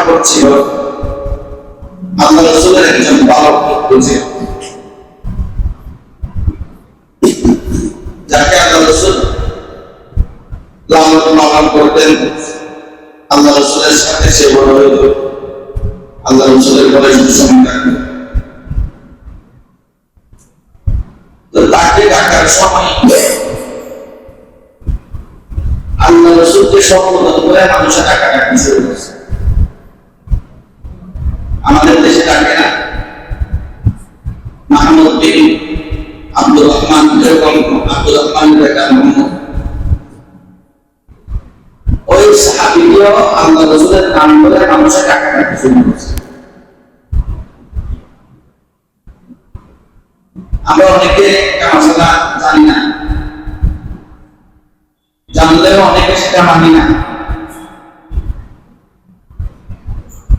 করছিল আল্লাহ রাসূলের একজন বালক পুত্র, যাকে আল্লাহ রাসূল লালন পালন করতেন। আল্লাহ রাসূলের সাথে সে বড় হইল, আল্লাহ রাসূলের বয়স সংখ্যা। তো তাকে ডাকার সময় আল্লাহ রাসূলকে সম্বোধন করে মানুষের ডাকাডাকি শুরু করছে। আমাদের দেশে ডাকে না মাহমুদ বিন আব্দুর রহমান, এরকম আব্দুর রহমান ওই সাহাবীও আল্লাহ রাসূলের নাম বলে মানুষের ডাকাডাকি শুরু করছে। আমরা অনেকে কামাশালা জানি না, জানলেও অনেকে সেটা মানি না।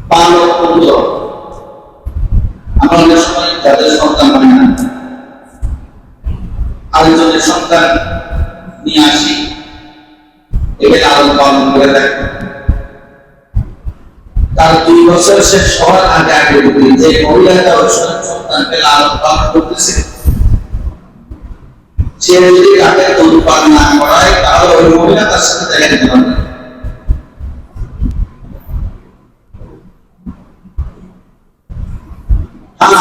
পালক পুত্র, আমরা অনেক সময় যাদের সন্তান মানি না, আরেকজনের সন্তান নিয়ে আসি, একে লালন পালন করে দেয়। তার 2 বছর শেষ হওয়ার আগে আগে যে মহিলাটা ওই সন্তানকে লালন পালন করতেছে, সে যদি তাকে দুধ পান না করায় তাহলে ওই মহিলা তার সাথে দেখা দিতে পারবে।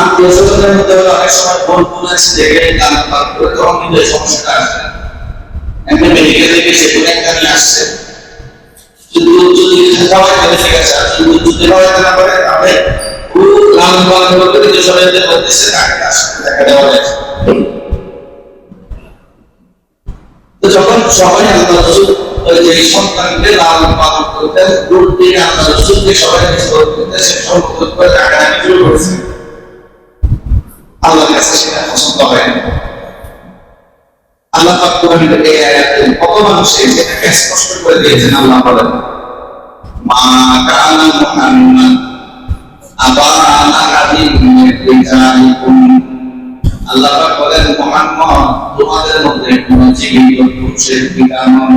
আত্মীয় স্বজনের মধ্যে অনেক সময় ফোন আছে দেখে লালন পালন করে, তখন কিন্তু এই সমস্যাটা আসে। একটা মেডিকেল থেকে সে কোনো একটা নিয়ে আসছে, যদি খাওয়াই তাহলে ঠিক আছে, আর যদি খাওয়াই না পারে তাহলে লালন পালন করতে যে সবাই বলতেছে তাকে তার সাথে দেখা দেওয়া হয়েছে। তো যখন সবাই আল্লাহ রাসূল যে সন্তানকে লালন পালন করতেন, দূর থেকে আল্লাহ রাসূলকে সবাই মিস করতেন, সে সম্বোধন করে ডাকাডাকি শুরু করেছে। আল্লাহর কাছে সেটা পছন্দ হয় না। আল্লাহ পাক কোরআনে এই আয়াতে কত মানুষের সেটাকে স্পষ্ট করে দিয়েছেন। আল্লাহ বলেন, মা কানা মুহাম্মাদ আবা আহাদিন মিন রিজালিকুম, আল্লাহ পাক বলেন মুহাম্মদ তোমাদের মধ্যে কোন জীবিত পুরুষের পিতা নন।